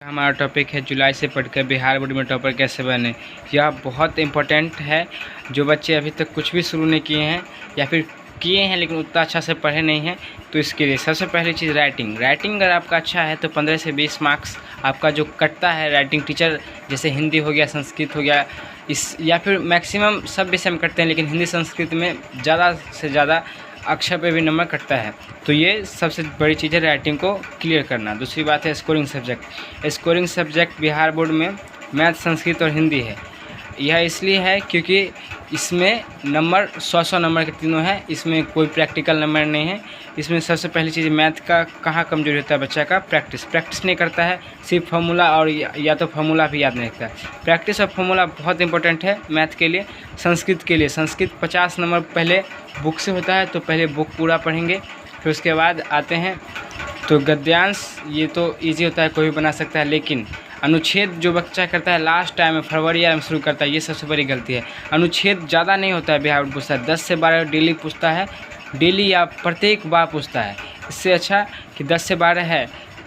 हमारा टॉपिक है जुलाई से पढ़कर बिहार बोर्ड में टॉपर कैसे बने। यह बहुत इम्पोर्टेंट है। जो बच्चे अभी तक कुछ भी शुरू नहीं किए हैं या फिर किए हैं लेकिन उतना अच्छा से पढ़े नहीं हैं, तो इसके लिए सबसे पहली चीज़ राइटिंग अगर आपका अच्छा है तो 15 से 20 मार्क्स आपका जो कटता है राइटिंग टीचर, जैसे हिंदी हो गया, संस्कृत हो गया, इस या फिर मैक्सिमम सब विषय में कटते हैं, लेकिन हिंदी संस्कृत में ज़्यादा से ज़्यादा अक्षर पे भी नंबर कटता है। तो ये सबसे बड़ी चीज़ है राइटिंग को क्लियर करना। दूसरी बात है स्कोरिंग सब्जेक्ट बिहार बोर्ड में मैथ, संस्कृत और हिंदी है। यह इसलिए है क्योंकि इसमें नंबर 100 नंबर के तीनों हैं, इसमें कोई प्रैक्टिकल नंबर नहीं है। इसमें सबसे पहली चीज़ मैथ का कहाँ कमजोरी होता है बच्चा का, प्रैक्टिस नहीं करता है, सिर्फ फार्मूला और या तो फार्मूला भी याद नहीं रखता है। प्रैक्टिस और फार्मूला बहुत इंपॉर्टेंट है मैथ के लिए। संस्कृत 50 नंबर पहले बुक से होता है, तो पहले बुक पूरा पढ़ेंगे, फिर उसके बाद आते हैं तो गद्यांश। ये तो ईजी होता है, कोई भी बना सकता है, लेकिन अनुच्छेद जो बच्चा करता है लास्ट टाइम में फरवरी या में शुरू करता है, ये सबसे बड़ी गलती है। अनुच्छेद ज़्यादा नहीं होता है, बिहार बोर्ड पूछता है 10 से 12 डेली पूछता है, डेली या प्रत्येक बार पूछता है। इससे अच्छा कि 10 से 12 है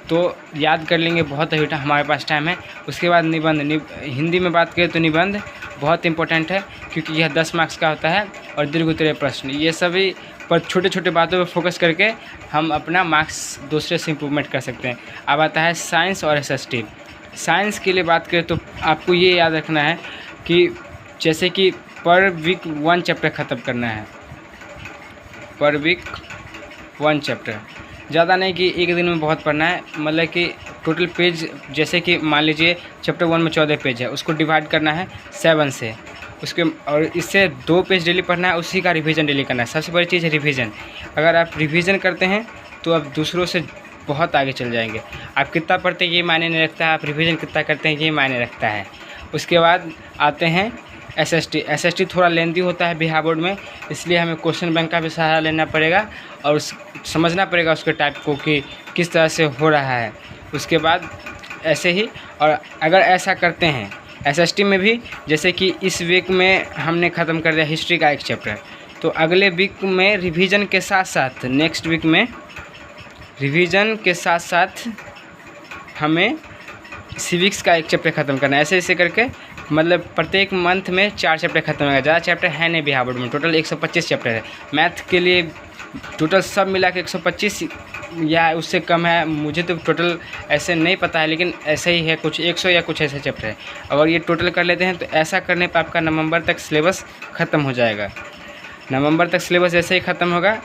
तो याद कर लेंगे, बहुत अभी हमारे पास टाइम है। उसके बाद निबंध, हिंदी में बात करें तो निबंध बहुत इंपॉर्टेंट है क्योंकि यह 10 मार्क्स का होता है, और दीर्घ उत्तरीय प्रश्न, ये सभी पर छोटे छोटे बातों पर फोकस करके हम अपना मार्क्स दूसरे से इम्प्रूवमेंट कर सकते हैं। अब आता है साइंस और SST। साइंस के लिए बात करें तो आपको ये याद रखना है कि जैसे कि पर वीक 1 चैप्टर ख़त्म करना है, पर वीक 1 चैप्टर, ज़्यादा नहीं कि एक दिन में बहुत पढ़ना है। मतलब कि टोटल पेज, जैसे कि मान लीजिए चैप्टर 1 में 14 पेज है, उसको डिवाइड करना है 7 से, उसके और इससे 2 पेज डेली पढ़ना है, उसी का रिवीजन डेली करना है। सबसे बड़ी चीज़ है रिवीजन। अगर आप रिवीजन करते हैं तो आप दूसरों से बहुत आगे चल जाएंगे। आप कितना पढ़ते हैं ये मायने नहीं रखता है, आप रिवीजन कितना करते हैं ये मायने रखता है। उसके बाद आते हैं SST थोड़ा लेंदी होता है बिहार बोर्ड में, इसलिए हमें क्वेश्चन बैंक का भी सहारा लेना पड़ेगा और समझना पड़ेगा उसके टाइप को कि किस तरह से हो रहा है। उसके बाद ऐसे ही, और अगर ऐसा करते हैं SST में भी, जैसे कि इस वीक में हमने ख़त्म कर दिया हिस्ट्री का 1 चैप्टर, तो अगले वीक में रिवीजन के साथ साथ, नेक्स्ट वीक में रिवीजन के साथ साथ हमें सिविक्स का 1 चैप्टर ख़त्म करना है। ऐसे करके मतलब प्रत्येक मंथ में 4 चैप्टर ख़त्म होगा। ज़्यादा चैप्टर है नहीं बिहार बोर्ड में, टोटल 125 चैप्टर है। मैथ के लिए टोटल सब मिला के 125 या उससे कम है, मुझे तो टोटल ऐसे नहीं पता है, लेकिन ऐसे ही है, कुछ 100 या कुछ ऐसे चैप्टर है। अगर ये टोटल कर लेते हैं तो ऐसा करने पर आपका नवंबर तक सिलेबस ख़त्म हो जाएगा। नवंबर तक सिलेबस ऐसे ही ख़त्म होगा।